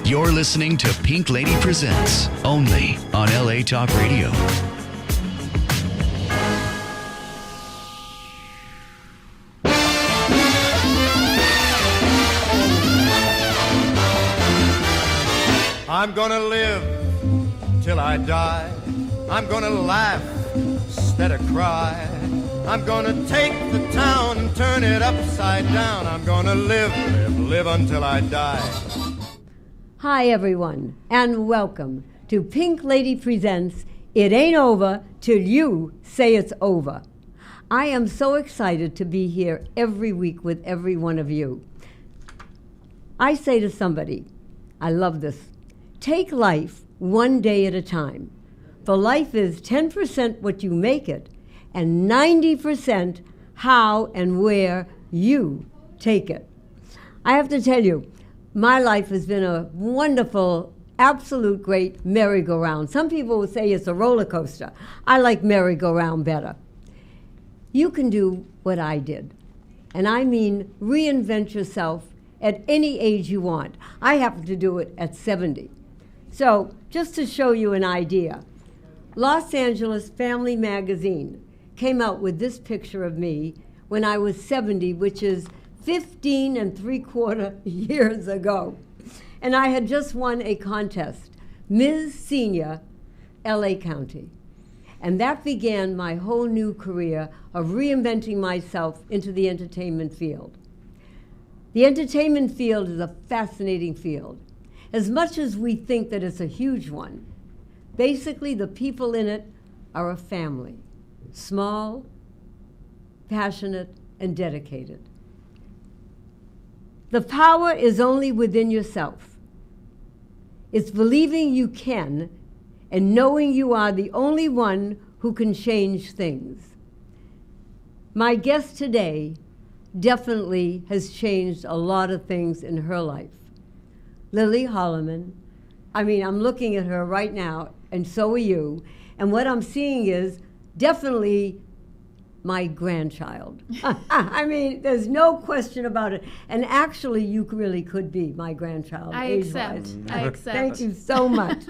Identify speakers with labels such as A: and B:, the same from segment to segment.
A: You're listening to Pink Lady Presents, only on LA Talk Radio.
B: I'm gonna live till I die. I'm gonna laugh instead of cry. I'm gonna take the town and turn it upside down. I'm gonna live until I die.
C: Hi, everyone, and welcome to Pink Lady Presents It Ain't Over Till You Say It's Over. I am so excited to be here every week with every one of you. I say to somebody, I love this, take life one day at a time. For life is 10% what you make it, and 90% how and where you take it. I have to tell you, my life has been a wonderful, absolute great merry-go-round. Some people will say it's a roller coaster. I like merry-go-round better. You can do what I did, and I mean reinvent yourself at any age you want. I happen to do it at 70. So, just to show you an idea, Los Angeles Family Magazine came out with this picture of me when I was 70, which is 15 3/4 years ago. And I had just won a contest, Ms. Senior, LA County. And that began my whole new career of reinventing myself into the entertainment field. The entertainment field is a fascinating field. As much as we think that it's a huge one, basically the people in it are a family, small, passionate, and dedicated. The power is only within yourself. It's believing you can and knowing you are the only one who can change things. My guest today definitely has changed a lot of things in her life. Lily Holloman. I mean, I'm looking at her right now, and so are you. And what I'm seeing is definitely my grandchild. I mean, there's no question about it. And actually, you really could be my grandchild.
D: I accept.
C: Thank you so much.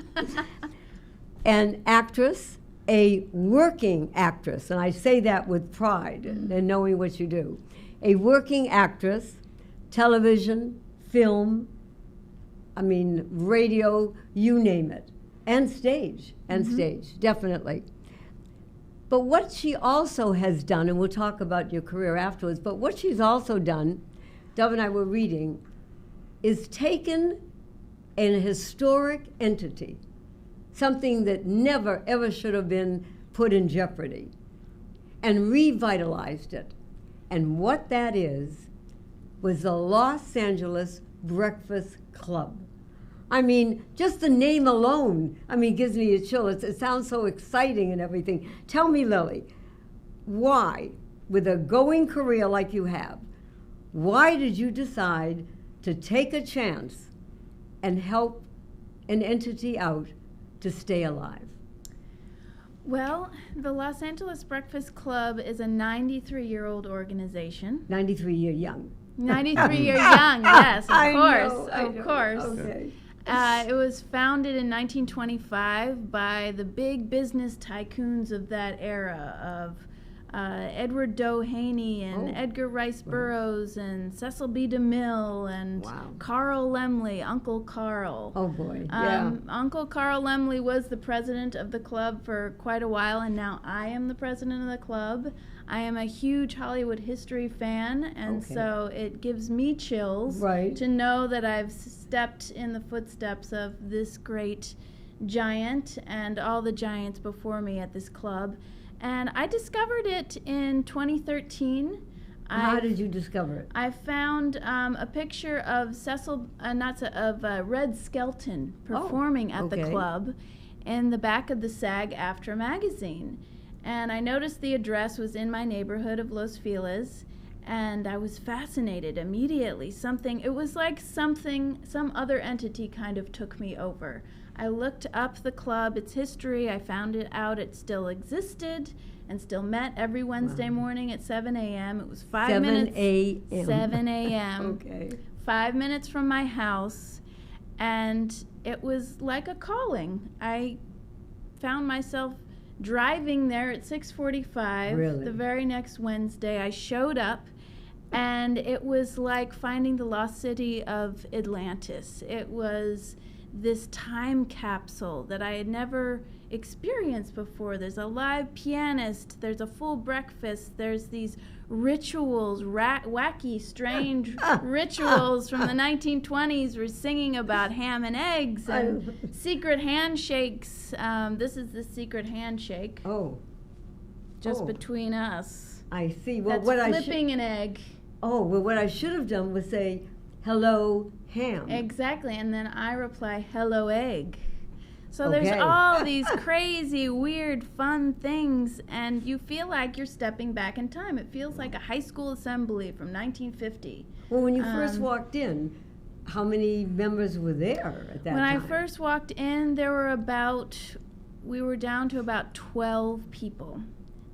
C: An actress, a working actress, and I say that with pride and knowing what you do. A working actress, television, film, I mean, radio, you name it, and stage, definitely. But what she also has done, and we'll talk about your career afterwards, but what she's also done, Dove and I were reading, is taken an historic entity, something that never, ever should have been put in jeopardy, and revitalized it. And what that is was the Los Angeles Breakfast Club. I mean, just the name alone, gives me a chill. It sounds so exciting and everything. Tell me, Lily, why, with a going career like you have, why did you decide to take a chance and help an entity out to stay alive?
D: Well, the Los Angeles Breakfast Club is a 93-year-old organization.
C: 93-year young.
D: 93-year young, yes, of course.
C: Okay.
D: It was founded in 1925 by the big business tycoons of that era of Edward Doe Haney and Edgar Rice Burroughs and Cecil B. DeMille and Carl Laemmle, Uncle Carl.
C: Oh boy, yeah.
D: Uncle Carl Laemmle was the president of the club for quite a while, and now I am the president of the club. I am a huge Hollywood history fan, and so it gives me chills to know that I've stepped in the footsteps of this great giant and all the giants before me at this club. And I discovered it in 2013.
C: How did you discover it?
D: I found a picture of Red Skelton performing at the club in the back of the SAG-AFTRA magazine. And I noticed the address was in my neighborhood of Los Feliz, and I was fascinated immediately. It was like some other entity kind of took me over. I looked up the club, its history. I found it out it still existed and still met every Wednesday morning at 7 a.m. It was 5 minutes.
C: 7 a.m.
D: 7 a.m.
C: Okay.
D: 5 minutes from my house, and it was like a calling. I found myself driving there at 6:45
C: Really?
D: the very next Wednesday. I showed up, and it was like finding the lost city of Atlantis. It was this time capsule that I had never experienced before. There's a live pianist, there's a full breakfast, there's these rituals, wacky, strange rituals from the 1920s. We're singing about ham and eggs and secret handshakes. This is the secret handshake.
C: Oh.
D: Just between us.
C: I see. Well,
D: That's flipping an egg.
C: Oh, well, what I should have done was say, hello, ham.
D: Exactly, and then I reply, hello, egg. So there's all these crazy, weird, fun things, and you feel like you're stepping back in time. It feels like a high school assembly from 1950.
C: Well, when you first walked in, how many members were there at that time?
D: When I first walked in, we were down to about 12 people.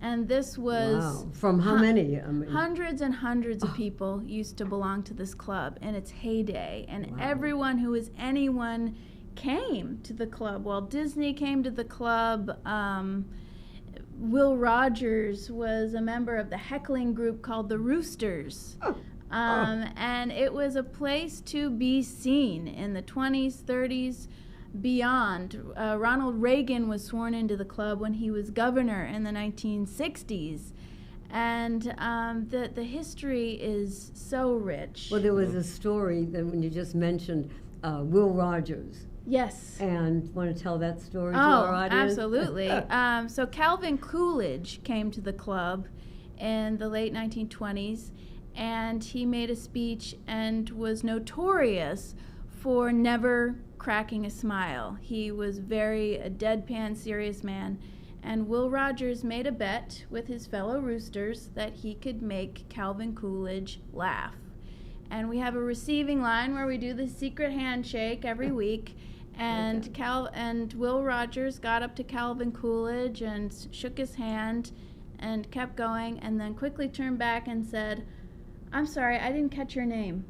D: And this was
C: from how many?
D: Hundreds and hundreds of people used to belong to this club in its heyday, and everyone who was anyone came to the club. Walt Disney came to the club. Will Rogers was a member of the heckling group called the Roosters. And it was a place to be seen in the 20s, 30s, beyond. Ronald Reagan was sworn into the club when he was governor in the 1960s. And the history is so rich.
C: Well, there was a story that when you just mentioned Will Rogers.
D: Yes.
C: And want to tell that story to our audience?
D: Absolutely. So Calvin Coolidge came to the club in the late 1920s, and he made a speech and was notorious for never cracking a smile. He was a deadpan, serious man. And Will Rogers made a bet with his fellow Roosters that he could make Calvin Coolidge laugh. And we have a receiving line where we do the secret handshake every week. And Will Rogers got up to Calvin Coolidge and shook his hand and kept going, and then quickly turned back and said, "I'm sorry, I didn't catch your name."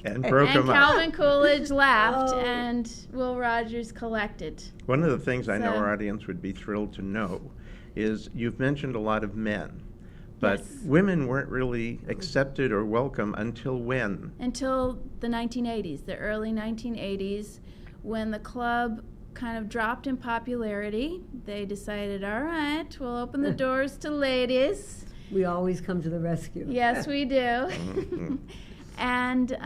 E: And broke him up.
D: Calvin Coolidge laughed, and Will Rogers collected.
E: One of the things I know our audience would be thrilled to know is you've mentioned a lot of men, but women weren't really accepted or welcome until when?
D: Until the 1980s, the early 1980s, when the club kind of dropped in popularity. They decided, all right, we'll open the doors to ladies.
C: We always come to the rescue.
D: Yes, we do. And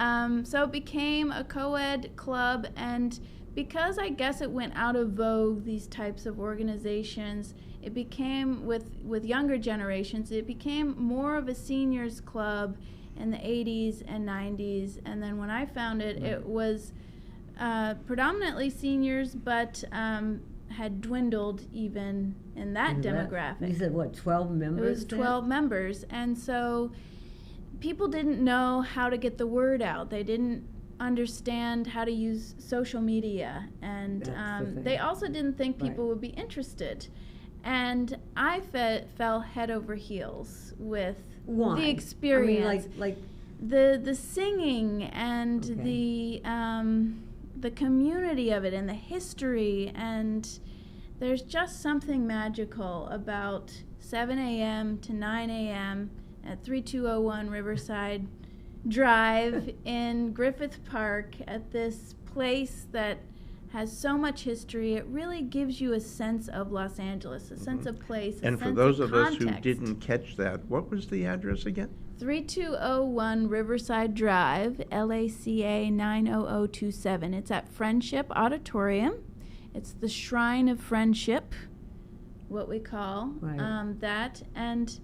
D: so it became a co-ed club, and because I guess it went out of vogue, these types of organizations, it became, with younger generations, it became more of a seniors club in the 80s and 90s. And then when I found it, it was predominantly seniors, but had dwindled even in that demographic.
C: You said, what, 12 members?
D: It was 12 members. And so people didn't know how to get the word out. They didn't understand how to use social media. And they also didn't think people would be interested. And I fell head over heels with the experience.
C: I mean, like
D: the singing and the community of it and the history, and there's just something magical about 7 a.m. to 9 a.m. at 3201 Riverside Drive in Griffith Park at this place that has so much history. It really gives you a sense of Los Angeles, a sense of place,
E: and
D: a
E: for
D: sense
E: those
D: of
E: us
D: context.
E: who didn't catch that, what was the address again?
D: 3201 Riverside Drive, LACA 90027. It's at Friendship Auditorium. It's the Shrine of Friendship, what we call that. And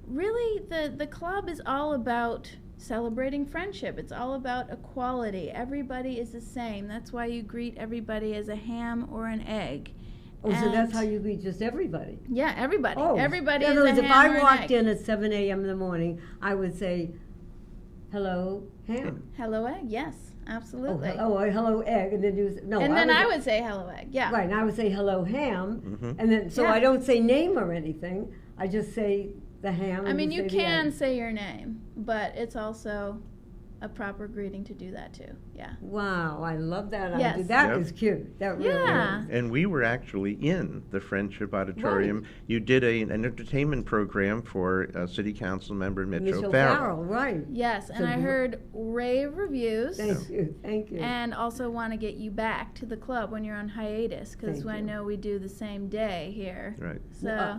D: Really, the club is all about celebrating friendship. It's all about equality. Everybody is the same. That's why you greet everybody as a ham or an egg.
C: Oh, so that's how you greet just everybody?
D: Yeah, everybody.
C: Oh,
D: Everybody
C: in
D: is
C: other
D: a
C: words,
D: ham
C: if I
D: or an
C: walked
D: egg.
C: in at 7 a.m. in the morning, I would say, hello, ham.
D: Hello, egg. Yes, absolutely.
C: Hello, egg. And then you no.
D: And then I would say hello, egg. Yeah.
C: Right, and I would say hello, ham.
E: Mhm.
C: And then, so
D: Yeah.
C: I don't say name or anything. I just say the ham.
D: I
C: and
D: mean, you
C: say the
D: can
C: egg.
D: say your name, but it's also a proper greeting to do that too. Yeah.
C: Wow, I love that
D: Yes.
C: idea. That
E: Yep.
C: is cute. That really
D: Yeah.
C: is.
E: And we were actually in the Friendship Auditorium. You did an entertainment program for City Council member Mitchell Farrell.
C: Right.
D: Yes, and
C: So
D: I
C: you-
D: heard rave reviews.
C: Thank you.
D: And also want to get you back to the club when you're on hiatus, because
C: Thank
D: I
C: you.
D: know we do the same day here.
E: Right.
D: So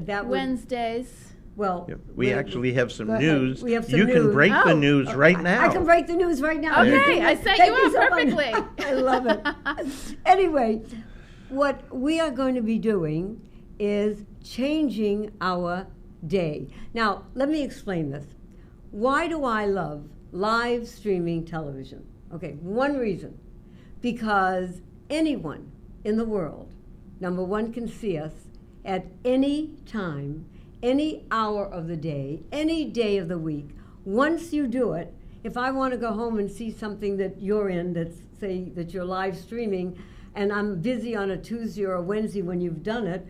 C: That would,
D: Wednesdays.
C: well,
E: Yep. We actually have some
C: go ahead.
E: news.
C: We have some
E: You can
C: news.
E: break the
D: Oh.
E: news right now.
C: I can break the news right now.
D: Okay,
C: You can-
D: I set
C: thank
D: you up
C: so much.
D: perfectly.
C: I love it. Anyway, what we are going to be doing is changing our day. Now, let me explain this. Why do I love live streaming television? Okay, one reason. Because anyone in the world, number one, can see us at any time, any hour of the day, any day of the week. Once you do it, if I want to go home and see something that you're in, that's say that you're live streaming, and I'm busy on a Tuesday or a Wednesday when you've done it,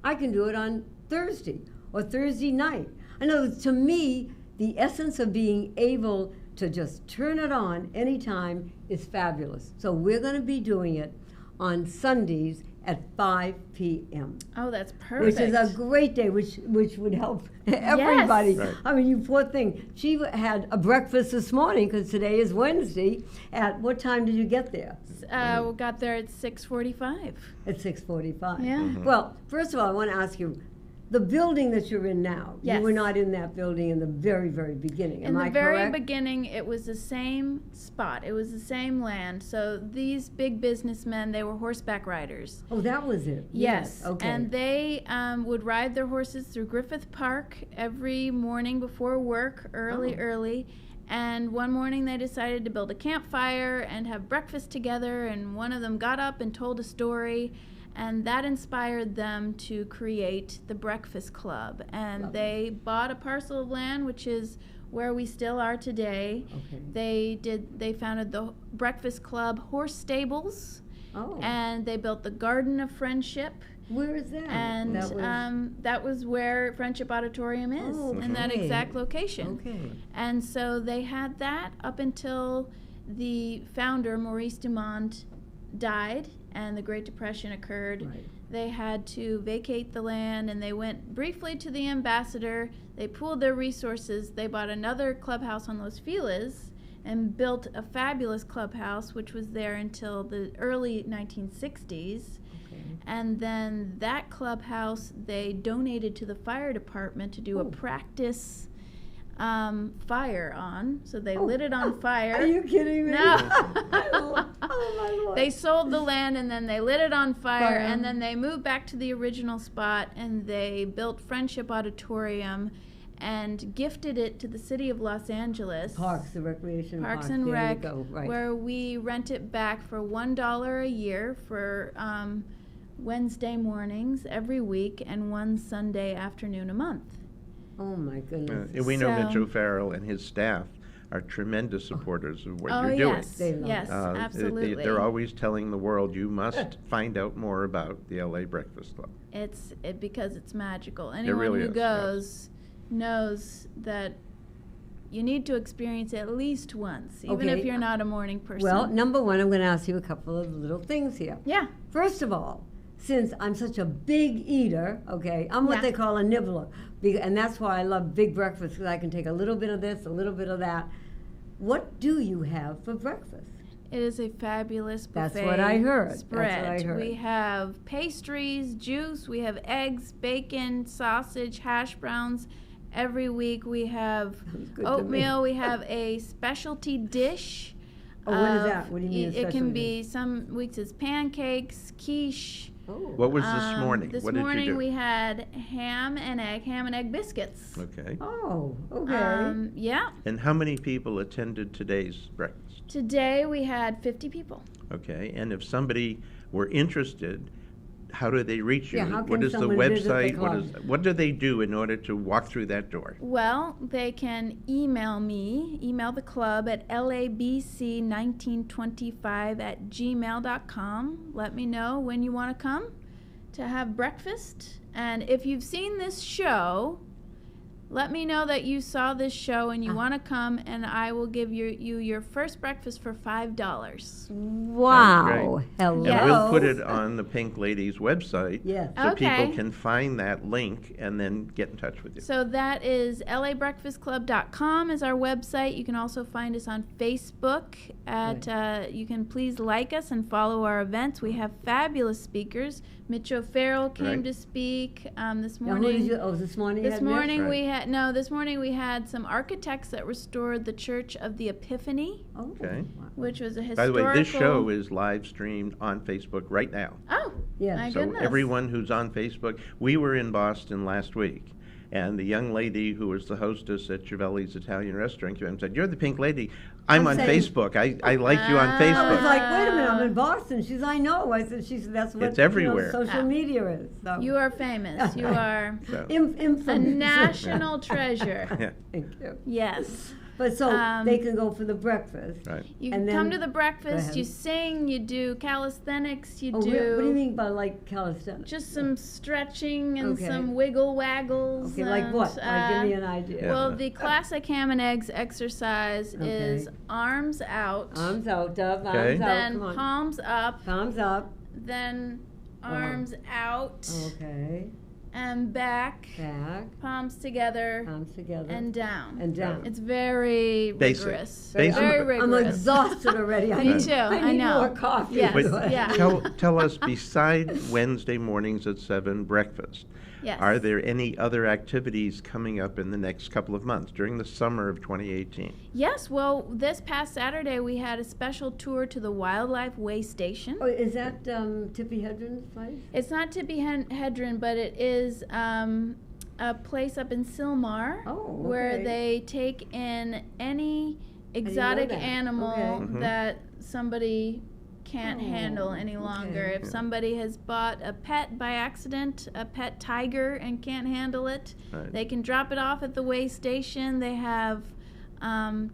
C: I can do it on Thursday or Thursday night. I know, to me, the essence of being able to just turn it on anytime is fabulous. So we're going to be doing it on Sundays at 5 p.m.
D: Oh, that's perfect.
C: Which is a great day, which would help everybody.
E: Right.
C: I mean, you poor thing. She had a breakfast this morning because today is Wednesday. At what time did you get there?
D: We got there at 6:45.
C: At 6:45.
D: Yeah.
E: Mm-hmm.
C: Well, first of all, I want to ask you, the building that you're in now,
D: Yes.
C: you were not in that building in the very, very beginning.
D: In
C: Am
D: the
C: I
D: very
C: correct?
D: beginning, it was the same spot. It was the same land. So these big businessmen, they were horseback riders.
C: Oh, that was it.
D: Yes.
C: Okay.
D: And they would ride their horses through Griffith Park every morning before work, early. And one morning they decided to build a campfire and have breakfast together. And one of them got up and told a story. And that inspired them to create the Breakfast Club. And
C: Lovely.
D: they bought a parcel of land, which is where we still are today.
C: Okay.
D: They founded the Breakfast Club Horse Stables.
C: Oh,
D: And they built the Garden of Friendship.
C: where is that?
D: And that was where Friendship Auditorium is,
C: Oh,
D: in that
C: okay.
D: exact location.
C: Okay.
D: And so they had that up until the founder, Maurice Dumont, died and the Great Depression occurred.
C: Right.
D: They had to vacate the land, and they went briefly to the ambassador. They pooled their resources. They bought another clubhouse on Los Feliz and built a fabulous clubhouse, which was there until the early 1960s.
C: Okay.
D: And then that clubhouse they donated to the fire department to do a
C: Oh.
D: practice fire on. So they
C: Oh.
D: lit it on fire.
C: Are you kidding me?
D: No.
C: Oh, my Lord.
D: They sold the land and then they lit it on fire,
C: Fire.
D: and then they moved back to the original spot and they built Friendship Auditorium and gifted it to the city of Los Angeles.
C: Parks, the recreation
D: Parks
C: park.
D: and
C: there
D: Rec,
C: you go. Right.
D: where we rent it back for $1 a year for Wednesday mornings every week and one Sunday afternoon a month.
C: Oh my goodness.
E: And we know
D: So-
E: Mitchell Farrell and his staff are tremendous supporters of what
D: Oh
E: you're doing.
D: yes,
C: They love
D: yes,
C: it.
D: absolutely.
E: They're always telling the world, you must find out more about the LA Breakfast Club.
D: It's because it's magical. Anyone
E: really
D: who
E: is,
D: goes knows that you need to experience it at least once, even
C: Okay.
D: if you're not a morning person.
C: Well, number one, I'm going to ask you a couple of little things here.
D: yeah.
C: First of all, since I'm such a big eater, okay, I'm what
D: Yeah.
C: they call a nibbler. And that's why I love big breakfast, because I can take a little bit of this, a little bit of that. What do you have for breakfast?
D: It is a fabulous buffet
C: That's what I heard. That's what
D: spread.
C: I heard.
D: We have pastries, juice, we have eggs, bacon, sausage, hash browns. Every week we have
C: Sounds good to me.
D: oatmeal. We have a specialty dish.
C: Oh, what is
D: of-
C: that? What do you mean a
D: It
C: specialty
D: can be, some weeks it's pancakes, quiche,
C: Oh.
E: What was this morning?
D: This
E: What did
D: morning
E: you do?
D: we had ham and egg biscuits.
E: Okay.
C: Oh, okay.
D: Yeah.
E: And how many people attended today's breakfast?
D: Today we had 50 people.
E: Okay. And if somebody were interested, how do they reach you?
C: Yeah, how
E: What
C: can
E: is the
C: someone visit the
E: website?
C: club?
E: What do they do in order to walk through that door?
D: Well, they can email the club at labc1925@gmail.com. Let me know when you want to come to have breakfast. And if you've seen this show, let me know that you saw this show and you want to come, and I will give you your first breakfast for $5.
C: Wow.
E: Great.
C: Hello.
D: Yes.
E: And we'll put it on the Pink Ladies website
C: Yes.
E: so
D: Okay.
E: people can find that link and then get in touch with you.
D: So that is labreakfastclub.com is our website. You can also find us on Facebook. You can please like us and follow our events. We have fabulous speakers. Mitch O'Farrell came
E: Right.
D: to speak this
C: Now, who did
D: morning.
C: you, this morning you
D: This
C: had Mitch?
D: morning
E: Right.
D: this morning we had some architects that restored the Church of the Epiphany,
C: Oh,
E: Okay.
C: wow.
D: which was a
E: By
D: historical.
E: the way, this show is live streamed on Facebook right now.
D: Oh,
C: Yes.
D: my
E: So
D: goodness.
E: everyone who's on Facebook, we were in Boston last week, and the young lady who was the hostess at Giavelli's Italian restaurant came and said, "You're the Pink Lady. I'm on
C: saying-
E: Facebook. I like you on
C: I was
E: Facebook."
C: like, wait a minute, I'm in Boston. She's, I know. I said, that's what
E: It's everywhere.
C: social
D: Ah.
C: media is. So.
D: You are famous. You are
E: So,
D: a
C: infamous.
D: national treasure.
E: yeah,
C: Thank you.
D: Yes.
C: But so
D: Um,
C: they can go for the breakfast.
E: right.
D: You
C: And
D: come
C: then-
D: to the breakfast,
C: ahead.
D: you sing, you do calisthenics, you
C: Oh,
D: do
C: what do you mean by like calisthenics?
D: just some stretching and
C: Okay.
D: some wiggle waggles.
C: Okay, like
D: and,
C: what? Like, give me an idea.
E: Yeah.
D: Well, the classic ham and eggs exercise
C: Okay.
D: is arms out,
C: Arms out, Dove. Arms
E: Okay.
C: out.
D: then
C: Come on.
D: palms up,
C: Palms up.
D: then
C: Uh-huh.
D: arms out
C: Okay.
D: and back,
C: Back.
D: palms together
C: Palms together.
D: and down.
C: And down.
D: It's very
E: Basic.
D: rigorous.
E: Basic.
D: Very
C: I'm
D: rigorous.
C: exhausted already. I
D: Me
C: need,
D: too,
C: I
D: I
C: need
D: know.
C: more coffee.
D: Yes.
E: But
D: yeah.
E: tell us, beside Wednesday mornings at 7 breakfast,
D: Yes.
E: are there any other activities coming up in the next couple of months during the summer of 2018?
D: Yes, well, this past Saturday we had a special tour to the Wildlife Way Station.
C: Oh, is that Tippy Hedren's place?
D: It's not Tippy Hedren, but it is a place up in Sylmar
C: Oh,
D: where
C: okay.
D: they take in any
C: know
D: exotic
C: that.
D: animal
C: Okay.
E: Mhm.
D: that somebody can't
C: Oh,
D: handle any longer.
C: okay.
D: If somebody has bought a pet by accident, a pet tiger, and can't handle it,
E: Right.
D: they can drop it off at the way station. They have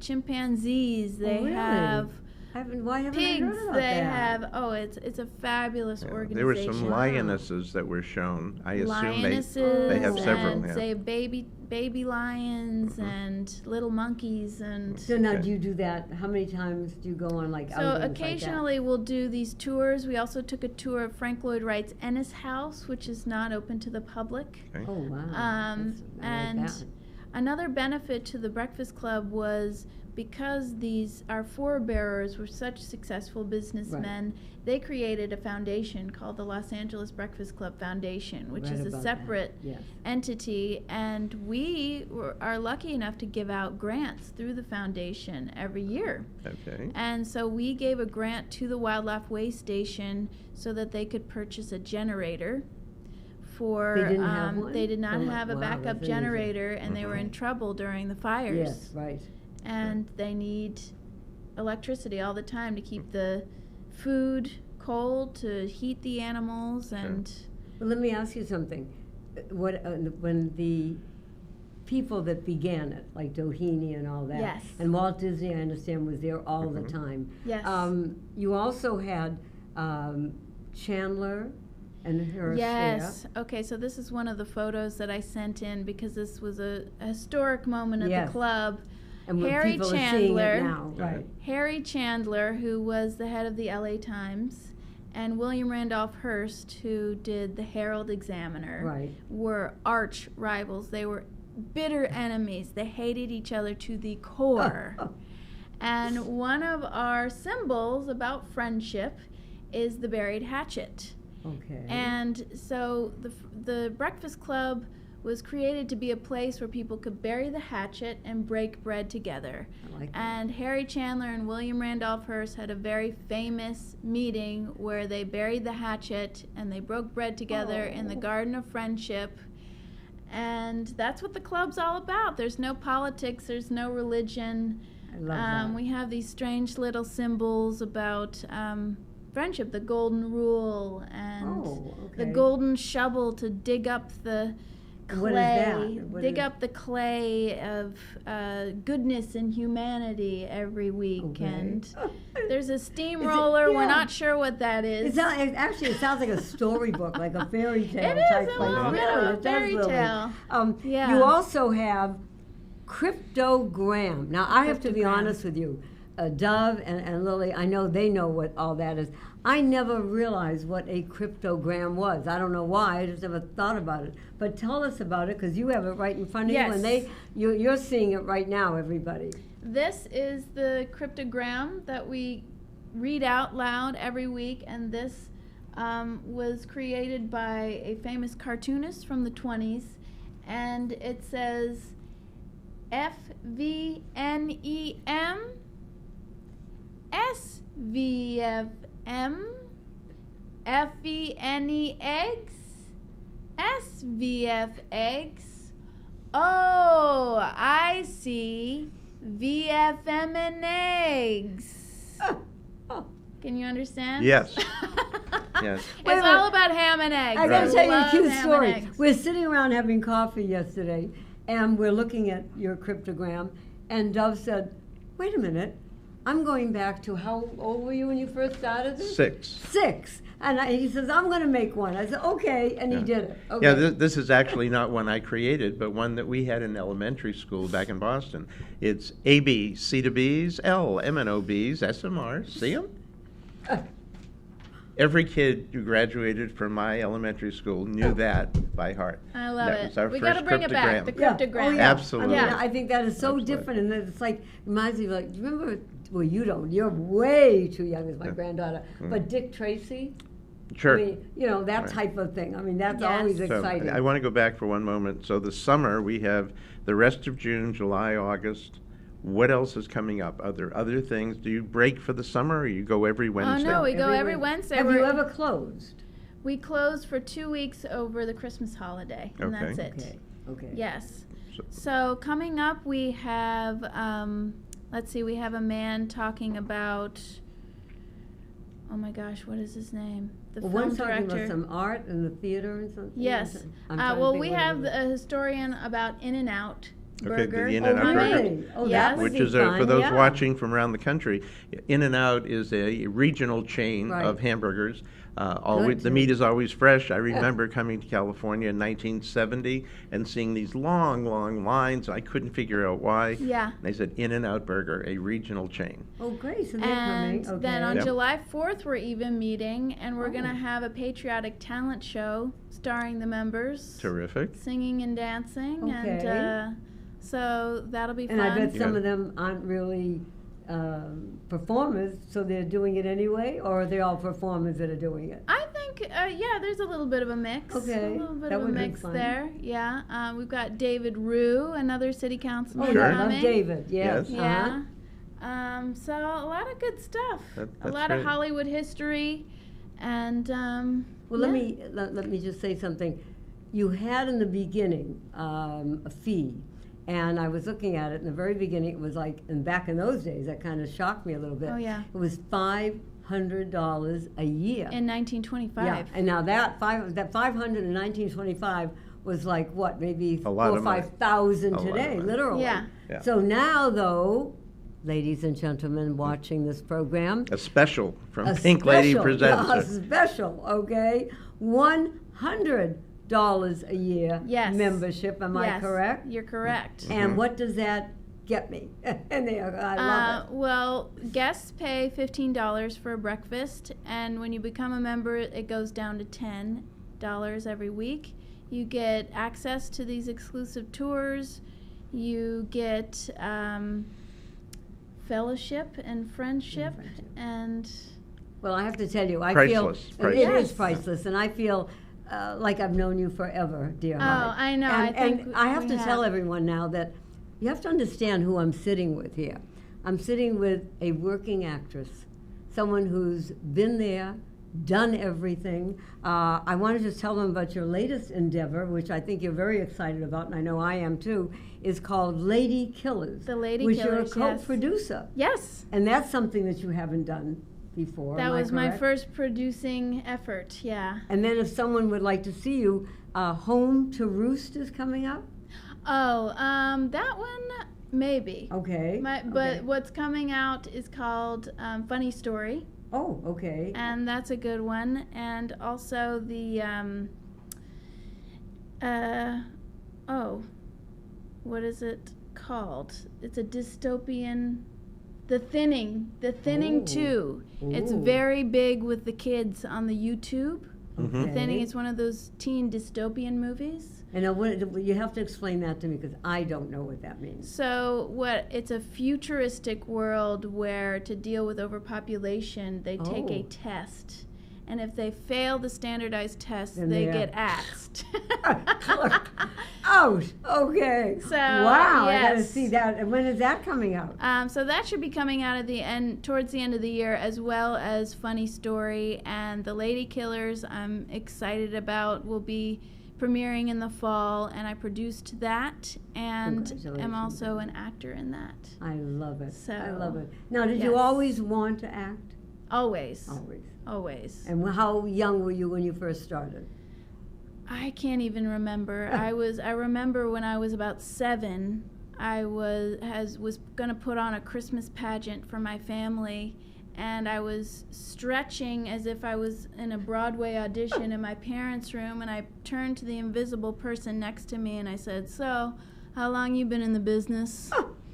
D: chimpanzees. They
C: really?
D: have
C: Why haven't I
D: pigs.
C: heard about
D: They
C: that?
D: have it's a fabulous
E: Yeah,
D: organization.
E: there were some lionesses that were shown. I assume
D: Lionesses
E: they have several.
D: and
E: Yeah.
D: say baby lions and little monkeys and
C: So now
E: Okay.
C: do you do that? How many times do you go on like
D: so
C: outings
D: occasionally we'll do these tours. We also took a tour of Frank Lloyd Wright's Ennis House, which is not open to the public.
E: Okay.
C: like that? Oh wow.
D: Um,
C: That's- I like
D: and
C: that.
D: another benefit to the Breakfast Club was because our forebearers were such successful businessmen, they created a foundation called the Los Angeles Breakfast Club Foundation, which
C: Read
D: is a
C: about that.
D: separate
C: Yes.
D: entity, and we are lucky enough to give out grants through the foundation every year.
E: Okay.
D: And so we gave a grant to the Wildlife Way Station so that they could purchase a generator for
C: They didn't have one?
D: they did not
C: Oh,
D: have a
C: wow,
D: backup
C: that's amazing.
D: generator, and they were in trouble during the fires.
C: Yes, right.
D: And they need electricity all the time to keep the food cold, to heat the animals, and
C: Well, let me ask you something. When the people that began it, like Doheny and all that,
D: Yes.
C: and Walt Disney, I understand, was there all the
E: Mhm.
C: time.
D: Yes.
C: You also had Chandler and her
D: yes.
C: share.
D: Okay, so this is one of the photos that I sent in because this was a historic moment at
C: Yes.
D: the club.
C: And when
D: Harry
C: people are seeing
D: Chandler.
C: it now, right?
D: Harry Chandler, who was the head of the LA Times, and William Randolph Hearst, who did the Herald Examiner,
C: Right.
D: were arch rivals. They were bitter enemies. They hated each other to the core. And one of our symbols about friendship is the buried hatchet.
C: Okay.
D: And so the Breakfast Club was created to be a place where people could bury the hatchet and break bread together.
C: I like that.
D: And Harry Chandler and William Randolph Hearst had a very famous meeting where they buried the hatchet and they broke bread together in the Garden of Friendship. And that's what the club's all about. There's no politics, there's no religion.
C: I love that.
D: We have these strange little symbols about friendship, the golden rule and the golden shovel to dig up the clay,
C: What is that? What
D: dig
C: is-
D: up the clay of goodness and humanity every week.
C: Okay.
D: And there's a steamroller. We're
C: yeah.
D: not sure what that is.
C: It sounds like a storybook, like a fairy tale
D: It is
C: type
D: a
C: thing.
D: little bit
C: Really,
D: of a
C: it does
D: fairy
C: look like-
D: tale. Yeah.
C: You also have cryptogram. Now, I have to be
D: Cryptogram.
C: honest with you. Dove and Lily, I know they know what all that is. I never realized what a cryptogram was. I don't know why. I just never thought about it. But tell us about it, because you have it right in front of
D: Yes.
C: you, and you're seeing it right now, everybody.
D: This is the cryptogram that we read out loud every week, and this was created by a famous cartoonist from the 20s, and it says FVNEM, SVFM, FENE eggs, SVF eggs. Oh, I see. VFM and eggs. Can you understand?
E: Yes. Yes.
D: It's
C: Wait a minute.
D: all about ham and eggs.
C: I gotta tell you a
D: love
C: cute
D: ham
C: story.
D: and eggs.
C: We're sitting around having coffee yesterday, and we're looking at your cryptogram, and Dove said, wait a minute, I'm going back to how old were you when you first started this?
E: 6.
C: 6. And he says, I'm going to make one. I said, okay, and he did it. Okay.
E: Yeah, this is actually not one I created, but one that we had in elementary school back in Boston. It's A, B, C to B's, L, M, N, O, B's, S, M, R. See them? Every kid who graduated from my elementary school knew that by heart.
D: I love
E: That
D: it.
E: was our
D: We
E: first
D: gotta bring it back. The
E: cryptogram.
D: cryptogram.
C: Oh, yeah.
E: Absolutely.
C: I mean,
D: Yeah.
C: I think that is so
E: Absolutely.
C: different, and it's like, reminds me of, like, do you remember, well, you don't, you're way too young as my granddaughter, but Dick Tracy?
E: Sure.
C: I mean, you know, that
E: Right.
C: type of thing. I mean, that's
D: Yes.
C: always
E: So
C: exciting.
E: I want to go back for one moment. So the summer, we have the rest of June, July, August. What else is coming up? Are there other things? Do you break for the summer, or you go every Wednesday?
D: Oh, no, we go every
C: Wed-
D: Wednesday.
C: Have you
D: We're-
C: ever closed?
D: We close for 2 weeks over the Christmas holiday, and
E: Okay.
D: that's it.
C: Okay, okay.
D: Yes.
E: So-
D: So coming up, we have, let's see, we have a man talking about, oh my gosh, what is his name? The
C: Well,
D: film
C: one's talking about
D: director.
C: some art in the theater and something.
D: Yes.
C: I'm trying to
D: Well,
C: think
D: we
C: what it
D: have
C: is.
D: a historian about In-N-Out
E: Okay, the
D: Burger.
E: In-N-Out
C: Oh,
E: Burger.
C: really? Oh,
D: Yes.
C: that would
E: Which
C: be
E: is,
C: fun,
E: for those
C: yeah.
E: watching from around the country, In-N-Out is a regional chain
C: Right.
E: of hamburgers. Always, the
C: too.
E: meat is always fresh. I remember coming to California in 1970 and seeing these long, long lines. I couldn't figure out why.
D: Yeah.
E: And they said In-N-Out Burger, a regional chain.
C: Oh, great, so they're
D: And
C: coming, okay.
D: then on
E: Yep.
D: July 4th, we're even meeting, and we're going
C: Oh.
D: to have a patriotic talent show starring the members.
E: Terrific.
D: Singing and dancing.
C: Okay.
D: And so that'll be
C: And
D: fun.
C: I bet some
E: Yeah.
C: of them aren't really performers, so they're doing it anyway, or are they all performers that are doing it?
D: I think, yeah, there's a little bit of a mix.
C: Okay,
D: A little bit
C: that
D: of a
C: would be
D: mix
C: fun.
D: there. Yeah. We've got David Rue, another city councilman
C: Oh,
E: Sure.
C: yeah, I
D: coming.
C: love David, yes.
E: Yes.
D: Yeah. So a lot of good stuff. A
E: That's
D: lot
E: great.
D: of Hollywood history, and
C: Well,
D: yeah.
C: let me just say something. You had in the beginning a fee, and I was looking at it in the very beginning. It was like, and back in those days, that kind of shocked me a little bit.
D: Oh, yeah.
C: It was $500 a year.
D: In 1925.
C: Yeah, and now that 500 in 1925 was like what, maybe
E: A lot
C: 4,000 or
E: of money.
C: 5,000
E: A lot of
C: today,
E: money.
C: literally.
D: Yeah.
E: Yeah.
C: So now, though, ladies and gentlemen watching this program,
E: A special from
C: a
E: Pink Lady
C: special,
E: Presents.
C: a special, okay, $100 a year
D: Yes.
C: membership. Am I
D: Yes,
C: correct?
D: You're correct.
C: And what does that get me? And I love it.
D: Well, guests pay $15 for a breakfast, and when you become a member, it goes down to $10 every week. You get access to these exclusive tours. You get fellowship and friendship, and
C: Well, I have to tell you, I
E: Priceless,
C: feel it is
E: priceless.
C: priceless, and I feel like I've known you forever, dear
D: Oh,
C: heart.
D: I know.
C: And I have
D: we
C: to tell everyone now that you have to understand who I'm sitting with here. I'm sitting with a working actress, someone who's been there, done everything. I want to just tell them about your latest endeavor, which I think you're very excited about, and I know I am too, is called Lady Killers.
D: The Lady
C: which
D: Killers,
C: you're a
D: yes.
C: co-producer.
D: Yes.
C: And that's something that you haven't done before.
D: That
C: am I
D: was my
C: correct?
D: first producing effort, yeah.
C: And then if someone would like to see you, Home to Roost is coming up?
D: Oh, that one, maybe.
C: Okay.
D: But
C: okay.
D: what's coming out is called Funny Story,
C: Oh, okay.
D: and that's a good one. And also the, what is it called? It's a dystopian, The Thinning
C: Ooh.
D: 2. It's
C: Ooh.
D: very big with the kids on the YouTube.
E: Mm-hmm.
D: The Thinning
C: Okay.
D: is one of those teen dystopian movies.
C: And you have to explain that to me because I don't know what that means.
D: So it's a futuristic world where to deal with overpopulation, they take a
C: Oh.
D: test. And if they fail the standardized test,
C: Then
D: they
C: they
D: get
C: are-
D: axed.
C: Ouch! Okay.
D: So,
C: wow, I gotta
D: yes.
C: see that. And when is that coming out?
D: So that should be coming out at the end, towards the end of the year, as well as Funny Story and The Lady Killers. I'm excited about. Will be premiering in the fall, and I produced that, and am
C: Congratulations.
D: also an actor in that.
C: I love it. I
D: So,
C: love it. Now, did you
D: yes.
C: always want to act?
D: Always,
C: Always.
D: always.
C: And how young were you when you first started?
D: I can't even remember. I remember when I was about 7, I was going to put on a Christmas pageant for my family, and I was stretching as if I was in a Broadway audition in my parents' room, and I turned to the invisible person next to me and I said, "So, how long you been in the business?"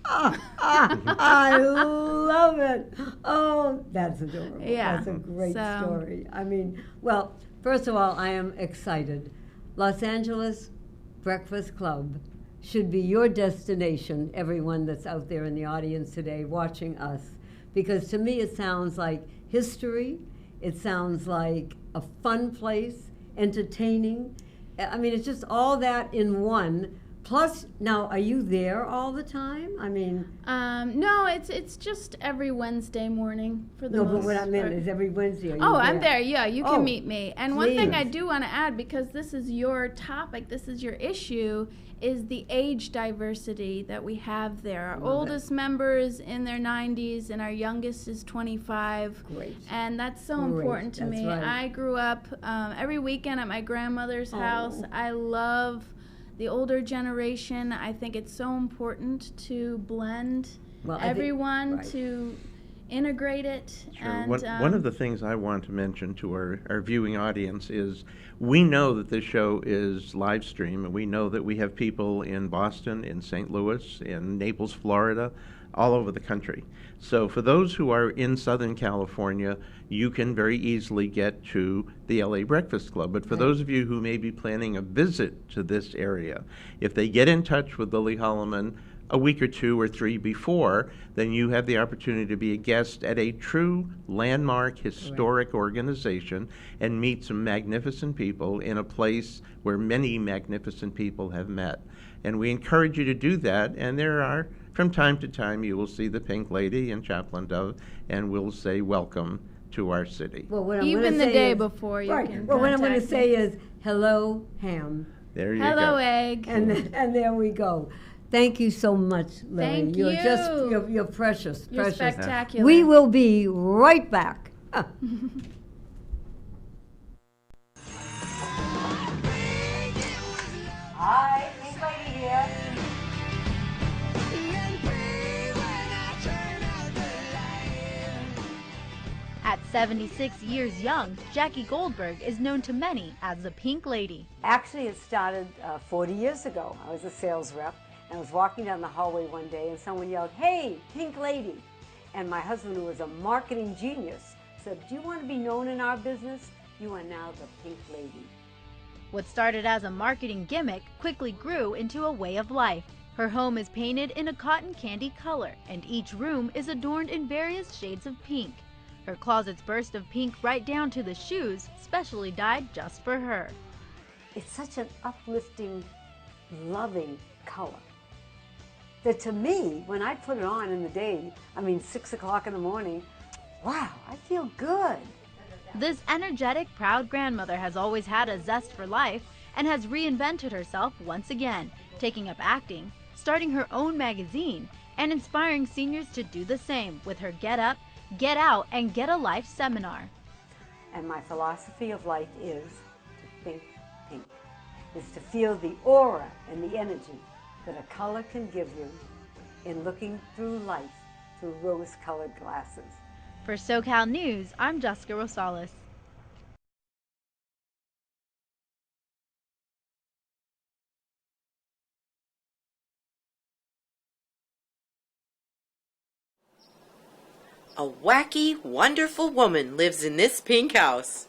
C: I love it. Oh, that's adorable.
D: Yeah,
C: That's a great
D: so-
C: story. I mean, well, first of all, I am excited. Los Angeles Breakfast Club should be your destination, everyone that's out there in the audience today watching us, because to me it sounds like history, it sounds like a fun place, entertaining. I mean, it's just all that in one. Plus, now, are you there all the time? I mean,
D: No, it's just every Wednesday morning for the
C: no,
D: most
C: but what I meant
D: part.
C: is every Wednesday. Are you
D: Oh, I'm there. Yeah, you can
C: Oh,
D: meet me. And one thing I
C: please.
D: do want to add, because this is your topic, this is your issue, is the age diversity that we have there. Our
C: Love it.
D: oldest member is in their 90s, and our youngest is 25.
C: Great.
D: And that's so
C: Great,
D: important to
C: that's
D: me.
C: right.
D: I grew up every weekend at my grandmother's house.
C: Oh.
D: I love the older generation. I think it's so important to blend
C: Well, I think-
D: everyone,
C: right.
D: to integrate it.
E: Sure.
D: And,
E: One of the things I want to mention to our viewing audience is we know that this show is live stream, and we know that we have people in Boston, in St. Louis, in Naples, Florida, all over the country. So for those who are in Southern California, you can very easily get to the LA Breakfast Club. But for those of you who may be planning a visit to this area, if they get in touch with Lily Holloman a week or 2 or 3 before, then you have the opportunity to be a guest at a true landmark historic organization and meet some magnificent people in a place where many magnificent people have met. And we encourage you to do that, and there are, from time to time, you will see the Pink Lady and Chaplain Dove, and we'll say welcome to our city.
C: Well, what I'm
D: Even
C: gonna
D: the
C: say
D: day
C: is-
D: before you
C: right.
D: can
C: Well, what I'm going to
D: contact
C: say
D: me.
C: is, hello, Ham.
E: There you
D: Hello,
E: go.
D: Egg.
C: And there we go. Thank you so much, Lily.
D: Thank
C: You're just,
D: you.
C: you're precious,
D: You're
C: precious.
D: spectacular.
C: We will be right back. Hi, Pink Lady here.
F: At 76 years young, Jackie Goldberg is known to many as the Pink Lady.
C: Actually, it started 40 years ago. I was a sales rep, and I was walking down the hallway one day, and someone yelled, "Hey, Pink Lady!" And my husband, who was a marketing genius, said, "Do you want to be known in our business? You are now the Pink Lady."
F: What started as a marketing gimmick quickly grew into a way of life. Her home is painted in a cotton candy color, and each room is adorned in various shades of pink. Her closets burst of pink right down to the shoes, specially dyed just for her.
C: it's such an uplifting, loving color that to me, when I put it on in the day, 6 o'clock in the morning, wow, I feel good.
F: This energetic, proud grandmother has always had a zest for life and has reinvented herself once again, taking up acting, starting her own magazine, and inspiring seniors to do the same with her Get Up, Get Out, and Get a Life seminar.
C: And my philosophy of life is to think pink, is to feel the aura and the energy that a color can give you in looking through life through rose-colored glasses.
F: For SoCal News, I'm Jessica Rosales.
G: A wacky, wonderful woman lives in this pink house.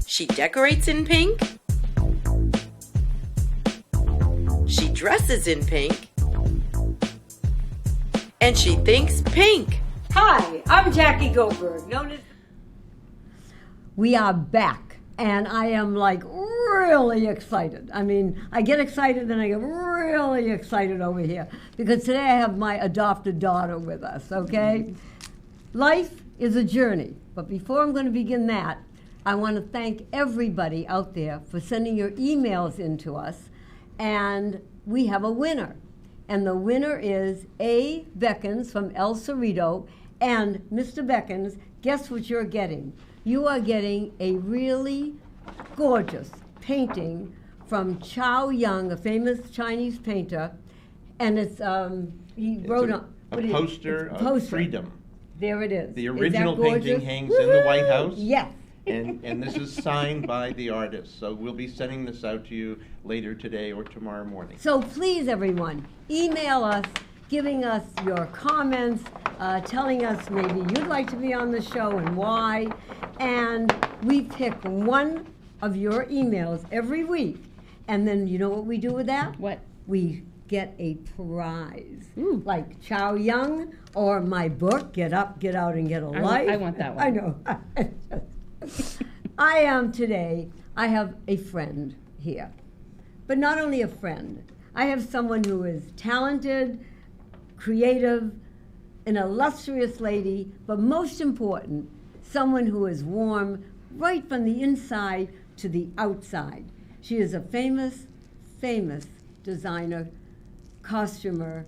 G: She decorates in pink. She dresses in pink. And she thinks pink.
C: Hi, I'm Jackie Goldberg, known as... We are back, and I am really excited. I get excited and I get really excited over here because today I have my adopted daughter with us, okay? Life is a journey, but before I'm going to begin that, I want to thank everybody out there for sending your emails in to us, and we have a winner. And the winner is A. Beckens from El Cerrito. And Mr. Beckens, guess what you're getting? You are getting a really gorgeous painting from Chow Yun, a famous Chinese painter. And it's, he wrote
E: a poster of freedom.
C: There it is.
E: The original painting hangs in the White House.
C: Yes.
E: And this is signed by the artist. So we'll be sending this out to you later today or tomorrow morning.
C: So please, everyone, email us, giving us your comments, telling us maybe you'd like to be on the show and why. And we pick one of your emails every week. And then you know what we do with that?
H: What?
C: We get a prize. Like Chow Yun or my book, Get Up, Get Out, and Get a Life.
H: I want that one.
C: I know. I am today, I have a friend here. But not only a friend, I have someone who is talented, creative, an illustrious lady, but most important, someone who is warm right from the inside to the outside. She is a famous, famous designer, costumer,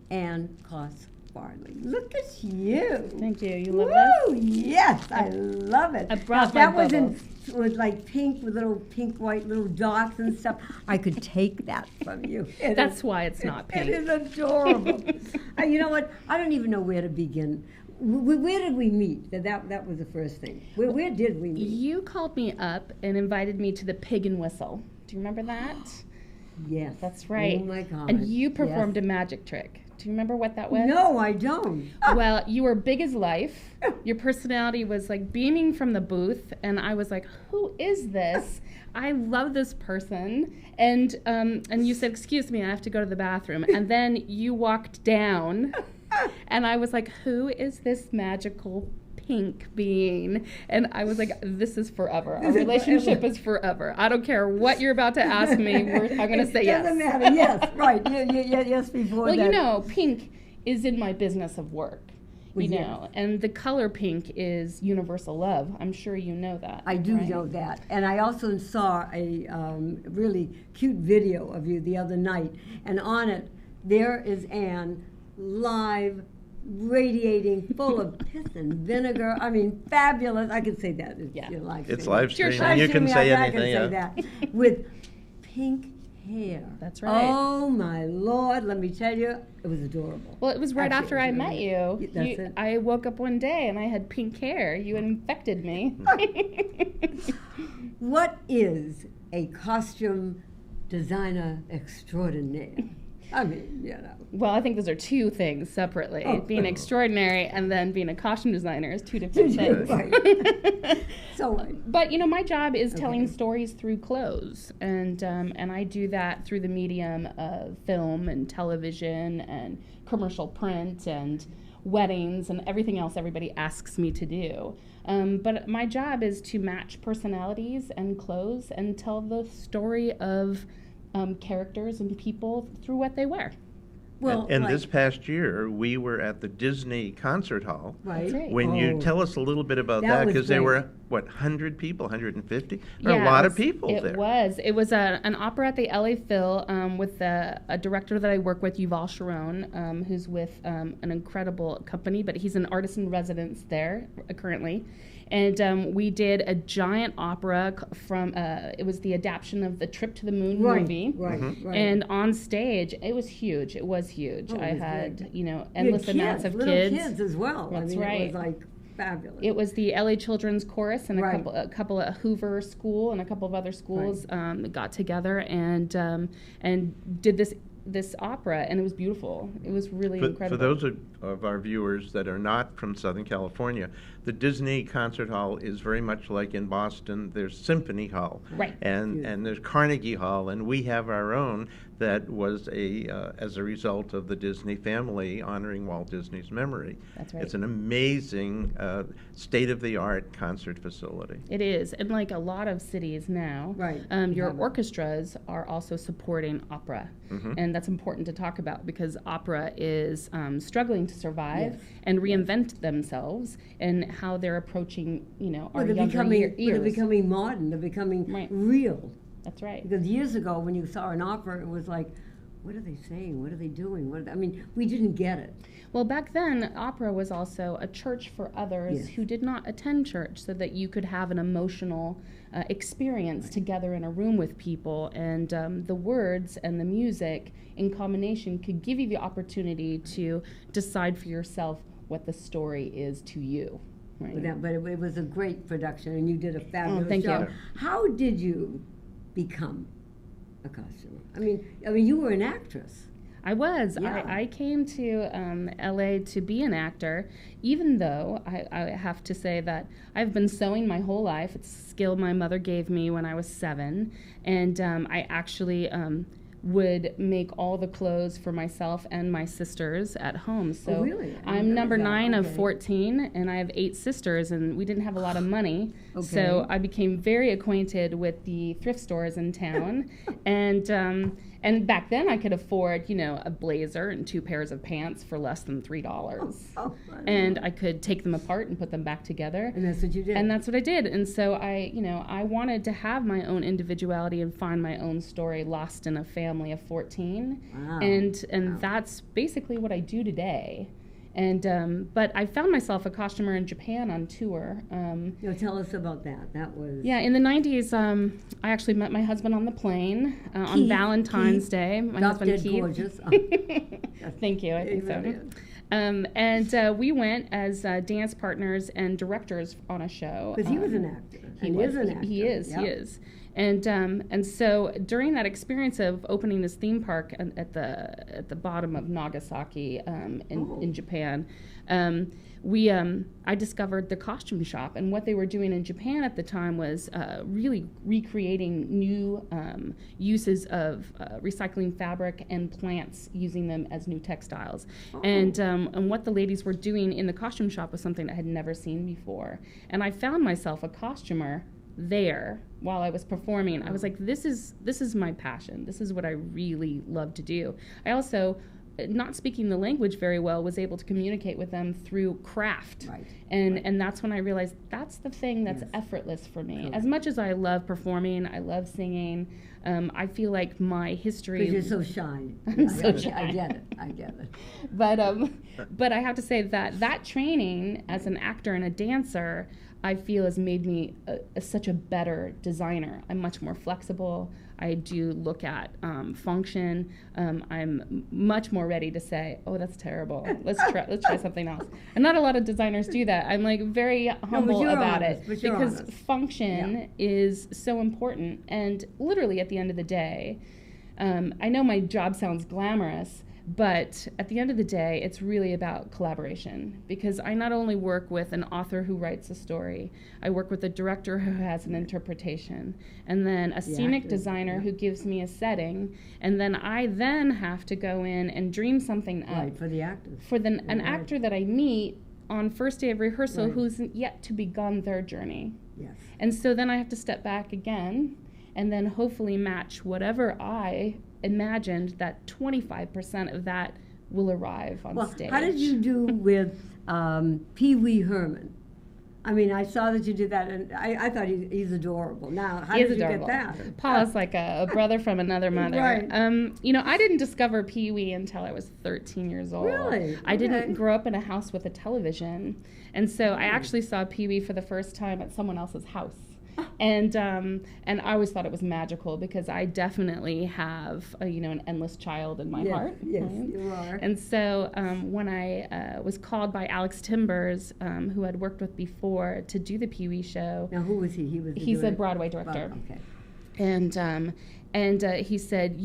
C: and Klaus Barley. Look at you.
H: Thank you. You love
C: Woo!
H: this?
C: Yes, I love it.
H: I brought
C: Now, if
H: my
C: that
H: bubbles.
C: was like pink with little pink, white little dots and stuff, I could take that from you.
H: That's why it's not pink.
C: It is adorable. You know what? I don't even know where to begin. Where did we meet? That was the first thing. Where did we meet?
H: You called me up and invited me to the Pig and Whistle. Do you remember that?
C: Yes.
H: That's right.
C: Oh my God.
H: And you performed
C: Yes.
H: a magic trick. Do you remember what that was?
C: No, I don't.
H: Well, you were big as life. Your personality was like beaming from the booth, and I was like, "Who is this? I love this person." And you said, "Excuse me, I have to go to the bathroom." And then you walked down, and I was like, "Who is this magical pink being?" And I was like, "This is forever. Our relationship is forever. I don't care what you're about to ask me. I'm going to say yes."
C: Doesn't matter. Yes, right. Yes, before
H: Well,
C: that.
H: you know, pink is in my business of work.
C: Well,
H: You
C: yes.
H: know, and the color pink is universal love. I'm sure you know that.
C: I do
H: right?
C: know that. And I also saw a really cute video of you the other night. And on it, there is Anne live, radiating, full of piss and vinegar. I mean, fabulous. I can say that.
H: Yeah.
C: Live
E: It's
C: streaming.
E: live
H: Sure,
E: streaming. You can say
C: I
E: anything.
C: can say that. With pink hair.
H: That's right.
C: Oh, my Lord. Let me tell you, it was adorable.
H: Well, it was right
C: Actually,
H: after
C: it
H: I
C: was
H: met
C: adorable.
H: you.
C: That's it.
H: I woke up one day and I had pink hair. You infected me.
C: What is a costume designer extraordinaire? I mean,
H: Well, I think those are two things separately.
C: Oh.
H: Being extraordinary and then being a costume designer is two different things.
C: Right. So,
H: But my job is telling stories through clothes, and I do that through the medium of film and television and commercial print and weddings and everything else everybody asks me to do. But my job is to match personalities and clothes and tell the story of characters and people through what they wear.
C: well,
E: And
C: like,
E: this past year, we were at the Disney Concert Hall.
C: right?
H: That's right.
E: When you
C: Oh.
E: tell us a little bit about
C: That
E: that,
C: was
E: because there
C: great.
E: were, 100 people, 150? There were
H: Yeah,
E: a lot
H: it
E: of people
H: was-
E: there.
H: It was an opera at the LA Phil with a director that I work with, Yuval Sharon, who's with an incredible company, but he's an artist in residence there currently. And we did a giant opera from, it was the adaptation of the Trip to the Moon
C: Right,
H: movie.
C: right,
E: Mm-hmm.
C: right.
H: And on stage, it was huge. It was huge.
C: Oh, it
H: I
C: was
H: had,
C: great.
H: you know,
C: You had
H: endless amounts of
C: little
H: kids.
C: kids as well.
H: That's
C: I mean,
H: right.
C: It was like fabulous.
H: It was the LA Children's Chorus and
C: Right.
H: a couple of Hoover School and a couple of other schools got together and did this opera, and it was beautiful. It was really
E: For
H: incredible.
E: those of our viewers that are not from Southern California, the Disney Concert Hall is very much like in Boston. There's Symphony Hall,
H: Right.
E: and there's Carnegie Hall, and we have our own that was as a result of the Disney family honoring Walt Disney's memory.
H: That's right.
E: It's an amazing state-of-the-art concert facility.
H: It is, and like a lot of cities now,
C: Right.
H: your
C: Yeah.
H: orchestras are also supporting opera, and that's important to talk about because opera is struggling to survive
C: Yes.
H: and reinvent themselves and how they're approaching, our
C: Well, they're
H: younger
C: becoming,
H: ears.
C: they're becoming modern. They're becoming
H: Right.
C: real.
H: That's right.
C: Because years ago, when you saw an opera, it was like, what are they saying? What are they doing? I mean, we didn't get it.
H: Well, back then, opera was also a church for others
C: Yes.
H: who did not attend church, so that you could have an emotional experience together in a room with people. And the words and the music in combination could give you the opportunity to decide for yourself what the story is to you. Right?
C: But it was a great production, and you did a fabulous
H: thank you.
C: job. How did you become a costumer? I mean, you were an actress.
H: I was.
C: Yeah.
H: I came to LA to be an actor, even though I have to say that I've been sewing my whole life. It's a skill my mother gave me when I was 7. And I actually would make all the clothes for myself and my sisters at home. So
C: Oh, really? I
H: I'm
C: didn't know
H: number
C: that.
H: 9 of
C: Okay.
H: 14, and I have 8 sisters, and we didn't have a lot of money. So
C: Okay.
H: I became very acquainted with the thrift stores in town, and back then I could afford, a blazer and 2 pairs of pants for less than $3.
C: Oh,
H: And I could take them apart and put them back together.
C: and that's what you did.
H: And that's what I did. And so I wanted to have my own individuality and find my own story, lost in a family of 14.
C: Wow.
H: And that's basically what I do today. And but I found myself a costumer in Japan on tour.
C: Tell us about that. That was
H: Yeah, in the 90s, I actually met my husband on the plane on
C: Keith,
H: Valentine's
C: Keith.
H: Day. My
C: Drop
H: husband
C: Dead
H: Keith.
C: gorgeous.
H: Thank you. I think so.
C: Really
H: And we went as dance partners and directors on a show.
C: Because he was an actor.
H: He
C: and
H: was.
C: is an actor.
H: He is.
C: Yep.
H: He is. And so during that experience of opening this theme park at the bottom of Nagasaki in Japan, I discovered the costume shop, and what they were doing in Japan at the time was really recreating new uses of recycling fabric and plants, using them as new textiles. And what the ladies were doing in the costume shop was something I had never seen before. And I found myself a costumer there while I was performing. I was like, this is my passion. This is what I really love to do. I also, not speaking the language very well, was able to communicate with them through craft.
C: Right.
H: And that's when I realized that's the thing that's effortless for me.
C: Totally.
H: As much as I love performing, I love singing, I feel like my history...
C: Because you're so shy.
H: I'm so shy.
C: I get it. I get it.
H: But I have to say that training as an actor and a dancer, I feel, has made me such a better designer. I'm much more flexible. I do look at function. I'm much more ready to say, "Oh, that's terrible. Let's try something else." And not a lot of designers do that. I'm like very humble
C: you're
H: about
C: honest,
H: it
C: but you're
H: because
C: honest.
H: function is so important. And literally, at the end of the day, I know my job sounds glamorous, but at the end of the day, it's really about collaboration, because I not only work with an author who writes a story, I work with a director who has an interpretation, and then a scenic designer who gives me a setting, and then I then have to go in and dream something up.
C: Right, for the actors.
H: For an actor that I meet on first day of rehearsal
C: Right.
H: who's yet to begun their journey.
C: Yes.
H: And so then I have to step back again and then hopefully match whatever I imagined that 25% of that will arrive on stage.
C: How did you do with Pee Wee Herman? I mean, I saw that you did that, and I thought he's adorable. Now, how did you get that?
H: Paul's like a brother from another mother.
C: Right.
H: You know, I didn't discover Pee Wee until I was 13 years old.
C: Really?
H: I didn't
C: Okay.
H: grow up in a house with a television, and so I actually saw Pee Wee for the first time at someone else's house. And I always thought it was magical, because I definitely have an endless child in my heart.
C: Yes,
H: right?
C: you are.
H: And so when I was called by Alex Timbers, who I'd worked with before, to do the Pee Wee show.
C: Now, who was he?
H: He's a Broadway director.
C: Okay.
H: And he said,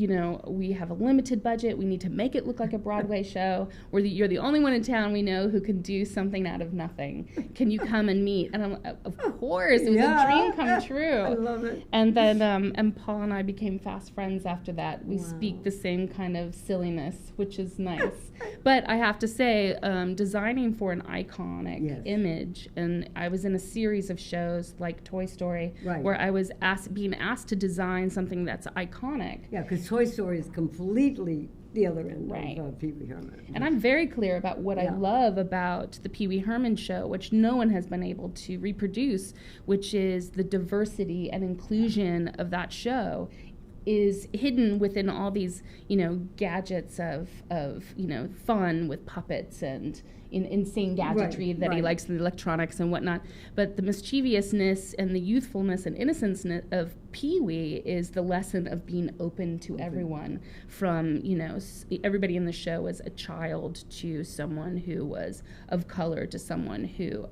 H: we have a limited budget. We need to make it look like a Broadway show. You're the only one in town we know who can do something out of nothing. Can you come and meet? And I'm like, of course, it was a dream come true.
C: I love it.
H: And then and Paul and I became fast friends after that. We speak the same kind of silliness, which is nice. But I have to say, designing for an iconic image, and I was in a series of shows like Toy Story, where I was being asked to design something that's iconic.
C: Yeah, because Toy Story is completely the other end of Pee Wee Herman.
H: And I'm very clear about what I love about the Pee Wee Herman show, which no one has been able to reproduce, which is the diversity and inclusion of that show is hidden within all these, gadgets of fun with puppets and insane gadgetry that he likes, the electronics and whatnot. But the mischievousness and the youthfulness and innocence of Pee-wee is the lesson of being open to everyone, from, everybody in the show was a child to someone who was of color to someone who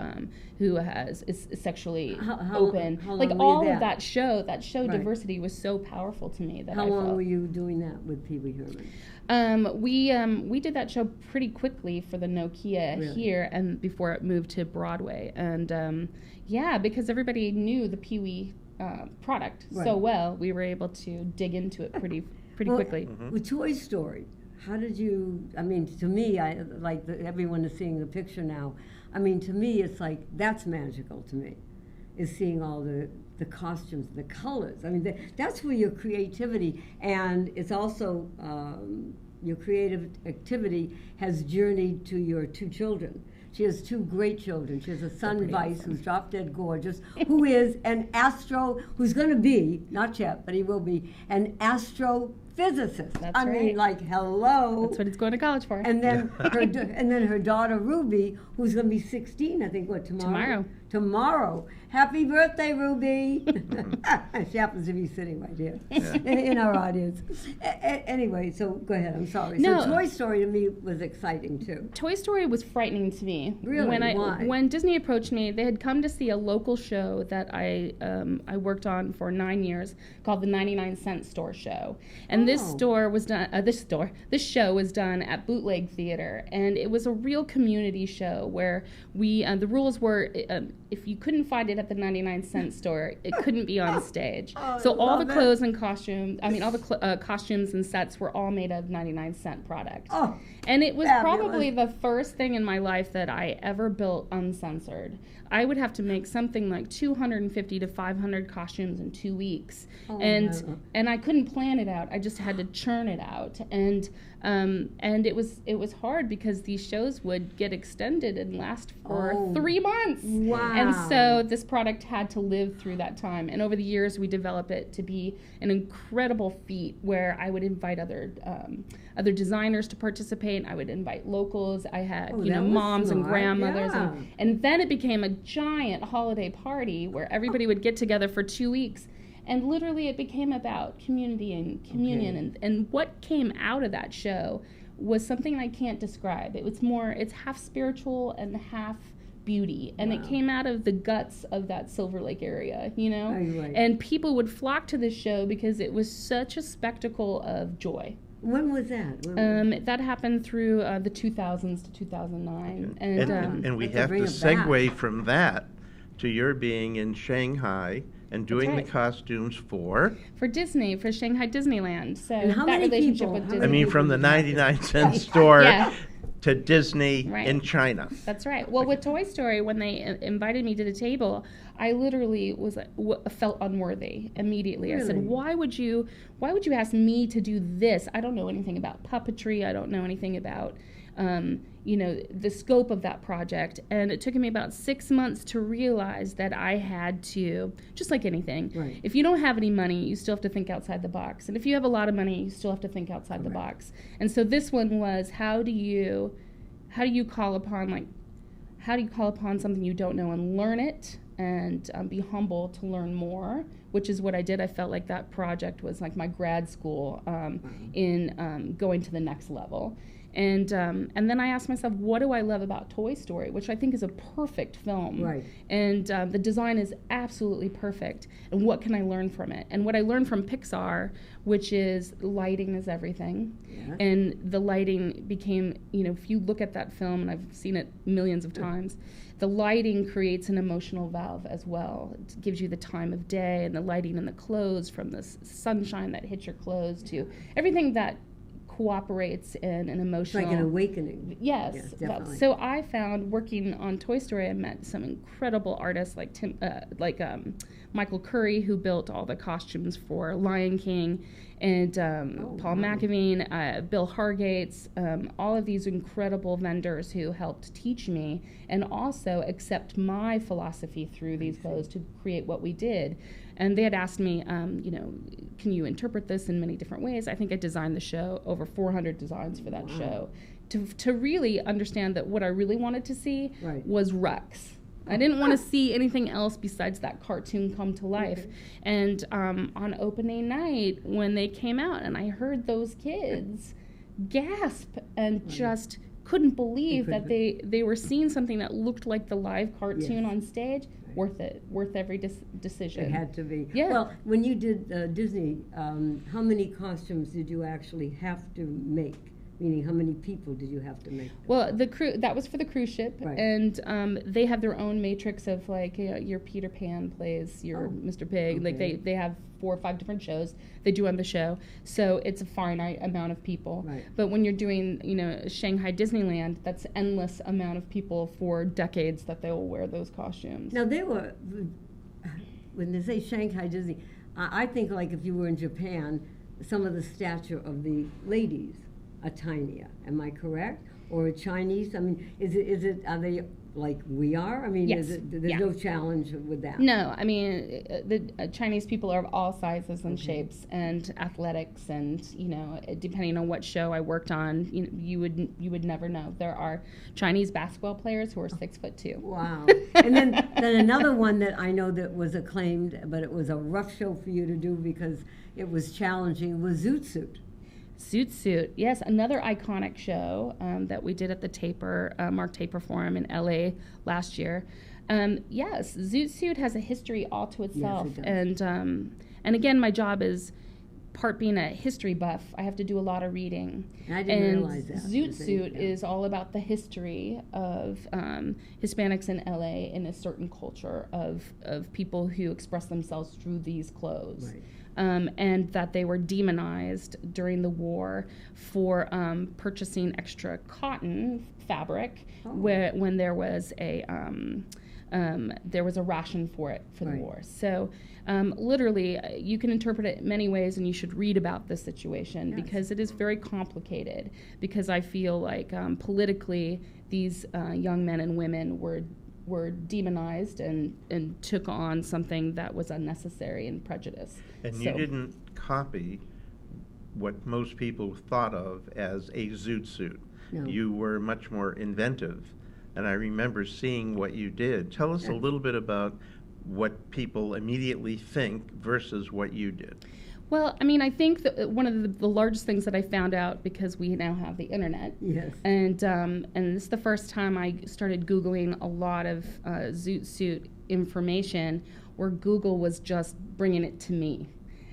H: is sexually open.
C: How
H: like
C: long were
H: all
C: you
H: of that show diversity was so powerful to me that
C: How
H: I
C: long
H: felt.
C: were you doing that with Pee Wee Herman?
H: We did that show pretty quickly for the Nokia here, and before it moved to Broadway, and because everybody knew the Pee Wee product so well, we were able to dig into it pretty quickly.
C: With Toy Story, how did you? I mean, to me, everyone is seeing the picture now. I mean, to me, it's like that's magical to me, is seeing all the costumes, the colors. I mean, that's where your creativity, and it's also your creative activity has journeyed to your two children. She has two great children. She has a son, Vice, who's drop dead gorgeous, who is an who's going to be, not yet, but he will be, an astrophysicist.
H: That's right.
C: mean, like, hello.
H: That's what he's going to college for.
C: And then her daughter Ruby, who's going to be 16, I think. What, tomorrow? Happy birthday, Ruby! She happens to be sitting right here in our audience. Anyway, so go ahead. I'm sorry.
H: No.
C: So Toy Story to me was exciting too.
H: Toy Story was frightening to me.
C: Really? Why?
H: When Disney approached me, they had come to see a local show that I worked on for 9 years called the 99-Cent Store Show, and this show was done at Bootleg Theater, and it was a real community show where the rules were if you couldn't find it at the 99-cent store, it couldn't be on stage. So all the clothes and costumes, all the costumes and sets were all made of 99-cent product.
C: Oh,
H: and it was
C: fabulous.
H: probably the first thing in my life that I ever built uncensored. I would have to make something like 250 to 500 costumes in 2 weeks. And I couldn't plan it out. I just had to churn it out. And it was hard because these shows would get extended and last for 3 months.
C: Wow.
H: And so this product had to live through that time. And over the years, we developed it to be an incredible feat where I would invite other designers to participate. I would invite locals. I had moms and grandmothers, and then it became a giant holiday party where everybody would get together for 2 weeks. And literally it became about community and communion, and what came out of that show was something I can't describe. It's half spiritual and half beauty, and it came out of the guts of that Silver Lake area, you know?
C: Right.
H: And people would flock to this show because it was such a spectacle of joy.
C: When was that?
H: That happened through the 2000s to 2009.
E: And we
C: Let's
E: have to
C: bring it back.
E: segue from that to your being in Shanghai and doing
H: right.
E: the costumes for
H: Disney, for Shanghai Disneyland. So
C: And how
H: that
C: many
H: relationship
C: people?
H: with
C: How
H: Disney.
E: I
C: many
E: mean, from the
C: people did
E: 99-cent store
H: Yeah.
E: to Disney
H: Right.
E: in China.
H: That's right. Well, with Toy Story, when they invited me to the table, I literally felt unworthy immediately. I said,
C: Really?
H: "Why would you ask me to do this? I don't know anything about puppetry. I don't know anything about, the scope of that project." And it took me about 6 months to realize that I had to, just like anything,
C: Right.
H: if you don't have any money, you still have to think outside the box. And if you have a lot of money, you still have to think outside the box. And so this one was, how do you call upon something you don't know and learn it, and be humble to learn more, which is what I did. I felt like that project was like my grad school in going to the next level. And then I asked myself, what do I love about Toy Story, which I think is a perfect film.
C: Right.
H: And the design is absolutely perfect. And what can I learn from it? And what I learned from Pixar, which is lighting is everything.
C: Yeah.
H: And the lighting became, if you look at that film, and I've seen it millions of times, the lighting creates an emotional valve as well. It gives you the time of day and the lighting in the clothes, from the sunshine that hits your clothes to everything that cooperates in an
C: It's
H: emotional...
C: like an awakening.
H: Yes.
C: Yes, definitely.
H: So I found, working on Toy Story, I met some incredible artists like Michael Curry, who built all the costumes for Lion King, and Paul McAveen, Bill Hargates, all of these incredible vendors who helped teach me and also accept my philosophy through these clothes to create what we did. And they had asked me, can you interpret this in many different ways? I think I designed the show, over 400 designs for that show, to really understand that what I really wanted to see was Rex. I didn't want to see anything else besides that cartoon come to life. And on opening night, when they came out and I heard those kids gasp and just couldn't believe that they were seeing something that looked like the live cartoon on stage, worth it, worth every decision.
C: It had to be.
H: Yeah.
C: Well, when you did Disney, how many costumes did you actually have to make? Meaning, how many people did you have to make?
H: Well, the crew, that was for the cruise ship,
C: Right.
H: and they have their own matrix of, like, your Peter Pan plays your Mr. Pig.
C: Okay.
H: Like, they have 4 or 5 different shows they do on the show, so it's a finite amount of people.
C: Right.
H: But when you're doing, Shanghai Disneyland, that's endless amount of people for decades that they will wear those costumes.
C: Now, they were, when they say Shanghai Disney, I think like if you were in Japan, some of the stature of the ladies are tinier. Am I correct? Or Chinese? I mean, are they like we are? I mean,
H: Yes.
C: there's no challenge with that.
H: No, I mean, the Chinese people are of all sizes and shapes and athletics, and, depending on what show I worked on, you would never know. There are Chinese basketball players who are 6'2".
C: Wow. And then another one that I know that was acclaimed, but it was a rough show for you to do because it was challenging, was Zoot Suit.
H: Zoot Suit, yes, another iconic show that we did at the Taper, Mark Taper Forum in LA last year. Yes, Zoot Suit has a history all to itself.
C: Yes, it does.
H: And again, my job is part being a history buff. I have to do a lot of reading.
C: I didn't realize that.
H: Zoot Suit is all about the history of Hispanics in LA in a certain culture of people who express themselves through these clothes.
C: Right.
H: And that they were demonized during the war for purchasing extra cotton fabric when there was a ration for it for the war. So literally, you can interpret it many ways, and you should read about this situation because it is very complicated. Because I feel like politically, these young men and women were demonized and took on something that was unnecessary and prejudice.
E: And you didn't copy what most people thought of as a zoot suit.
C: No.
E: You were much more inventive. And I remember seeing what you did. Tell us a little bit about what people immediately think versus what you did.
H: Well, I mean, I think that one of the largest things that I found out, because we now have the internet,
C: Yes.
H: and this is the first time I started Googling a lot of Zoot Suit information, where Google was just bringing it to me.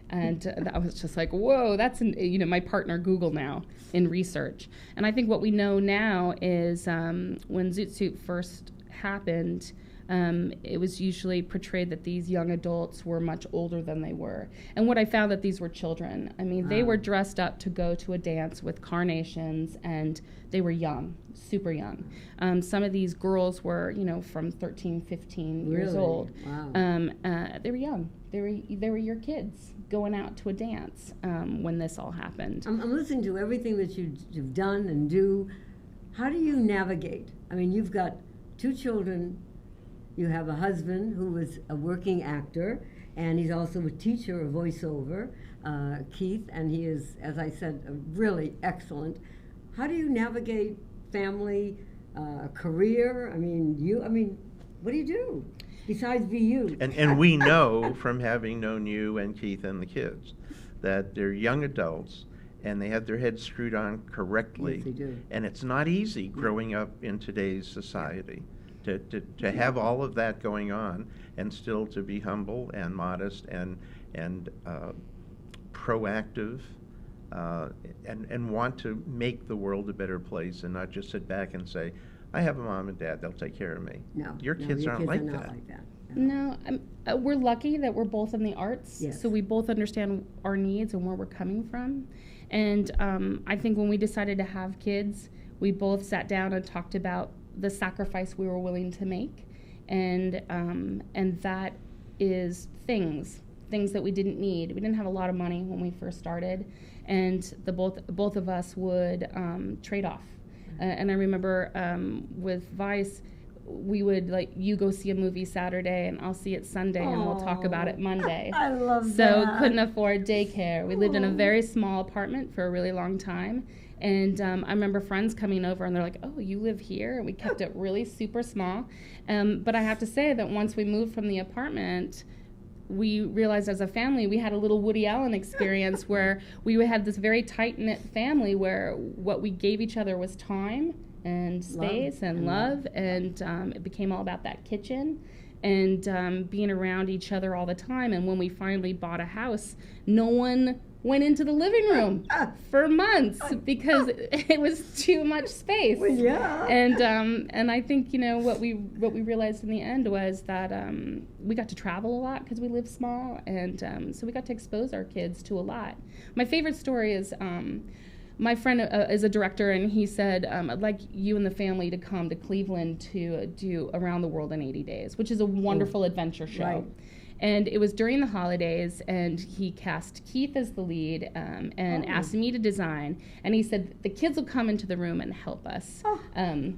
H: And that was just like, whoa, that's, my partner Google now in research. And I think what we know now is when Zoot Suit first happened, it was usually portrayed that these young adults were much older than they were. And what I found that these were children. I mean, they were dressed up to go to a dance with carnations, and they were young, super young. Some of these girls were, from 13, 15 years old.
C: Wow.
H: They were young. They were your kids going out to a dance when this all happened.
C: I'm listening to everything that you've done and do. How do you navigate? I mean, you've got 2 children. You have a husband who was a working actor, and he's also a teacher of voiceover, Keith, and he is, as I said, really excellent. How do you navigate family, career? I mean, what do you do besides be you?
E: And we know from having known you and Keith and the kids that they're young adults and they have their heads screwed on correctly.
C: Yes, they do.
E: And it's not easy growing up in today's society to have all of that going on and still to be humble and modest and proactive and want to make the world a better place and not just sit back and say, I have a mom and dad, they'll take care of me.
C: No,
E: your kids aren't like that.
H: No, we're lucky that we're both in the arts,
C: Yes.
H: so we both understand our needs and where we're coming from. And I think when we decided to have kids, we both sat down and talked about the sacrifice we were willing to make, and that is things that we didn't need. We didn't have a lot of money when we first started, and both of us would trade off. And I remember with Vice, we would you go see a movie Saturday and I'll see it Sunday and we'll talk about it Monday.
C: I love
H: so
C: that.
H: couldn't afford daycare. We lived in a very small apartment for a really long time. And I remember friends coming over and they're like, oh, you live here? And we kept it really super small. But I have to say that once we moved from the apartment, we realized as a family we had a little Woody Allen experience where we had this very tight-knit family where what we gave each other was time and space and love. And it became all about that kitchen and being around each other all the time. And when we finally bought a house, no one went into the living room for months because it was too much space.
C: Well, yeah.
H: And I think what we realized in the end was that we got to travel a lot because we live small, and so we got to expose our kids to a lot. My favorite story is my friend is a director, and he said, I'd like you and the family to come to Cleveland to do Around the World in 80 Days, which is a wonderful adventure show.
C: Right.
H: And it was during the holidays, and he cast Keith as the lead and asked me to design. And he said, the kids will come into the room and help us, and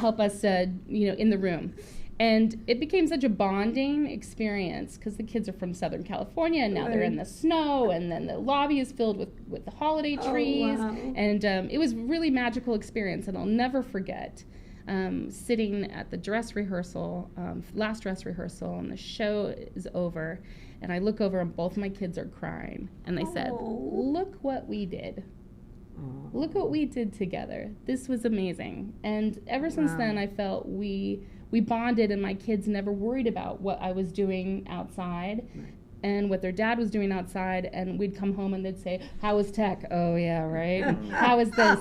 H: help us, in the room. And it became such a bonding experience because the kids are from Southern California, and now they're in the snow, and then the lobby is filled with the holiday trees.
C: Wow.
H: And it was a really magical experience, and I'll never forget. Sitting at the dress rehearsal, last dress rehearsal, and the show is over, and I look over and both my kids are crying, and they said, look what we did. Look what we did together. This was amazing. And ever since then, I felt we bonded, and my kids never worried about what I was doing outside and what their dad was doing outside, and we'd come home and they'd say, how was tech? Oh yeah, right. And how was this?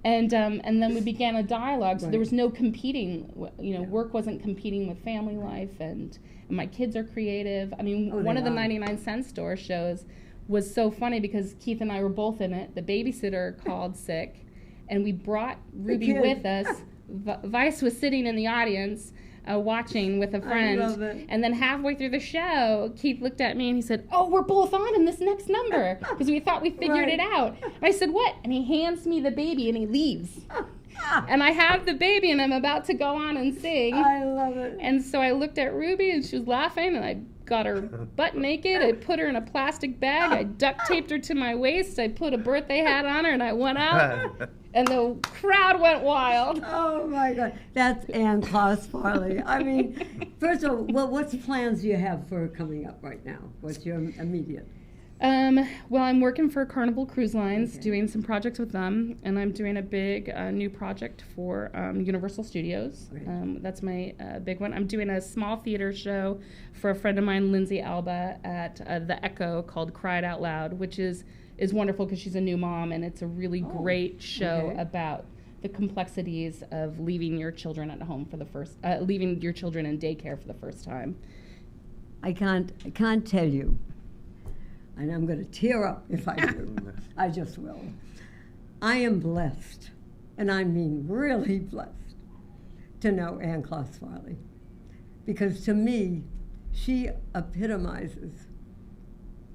H: And then we began a dialogue, so there was no competing. Work wasn't competing with family life, and my kids are creative. I mean, one of the 99-cent store shows was so funny because Keith and I were both in it. The babysitter called sick, and we brought Ruby with us. Vice was sitting in the audience watching with a friend.
C: I love it.
H: And then halfway through the show, Keith looked at me and he said, oh, we're both on in this next number because we thought we figured it out. And I said, what? And he hands me the baby and he leaves. And I have the baby and I'm about to go on and sing.
C: I love it.
H: And so I looked at Ruby and she was laughing, and I got her butt naked. I put her in a plastic bag. I duct taped her to my waist. I put a birthday hat on her, and I went out. And the crowd went wild.
C: Oh my God, that's Ann Klaus Farley. I mean, first of all, what's plans do you have for coming up right now? What's your immediate?
H: Well, I'm working for Carnival Cruise Lines, doing some projects with them, and I'm doing a big new project for Universal Studios. That's my big one. I'm doing a small theater show for a friend of mine, Lindsay Alba, at the Echo called Cried Out Loud, which is wonderful because she's a new mom, and it's a really great show about the complexities of leaving your children at home for the first, leaving your children in daycare for the first time.
C: I can't tell you, and I'm going to tear up if I do. I just will. I am blessed, and I mean really blessed, to know Ann Closs Farley, because to me, she epitomizes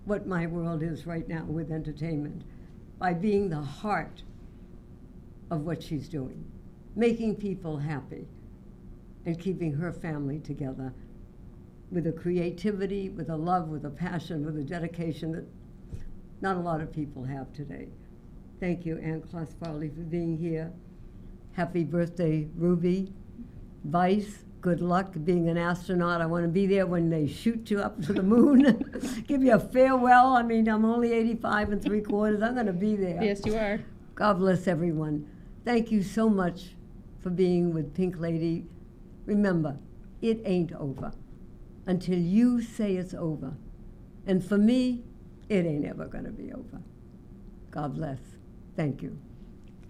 C: what my world is right now with entertainment by being the heart of what she's doing, making people happy and keeping her family together with a creativity, with a love, with a passion, with a dedication that not a lot of people have today. Thank you, Ann Closs Farley, for being here. Happy birthday, Ruby. Vice, good luck being an astronaut. I want to be there when they shoot you up to the moon. Give you a farewell. I mean, I'm only 85 3/4. I'm going to be there.
H: Yes, you are.
C: God bless everyone. Thank you so much for being with Pink Lady. Remember, it ain't over until you say it's over. And for me, it ain't ever going to be over. God bless. Thank you.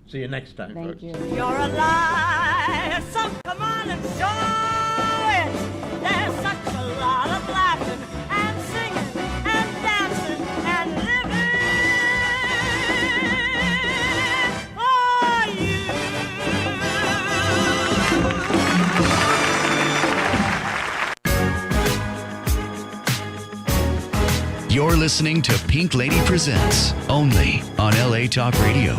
E: See you next time,
C: Thank
E: folks.
C: you.
I: You're alive, so come on and show it. There's such a lot of laughing and singing and dancing and living for you.
A: You're listening to Pink Lady Presents, only on LA Talk Radio.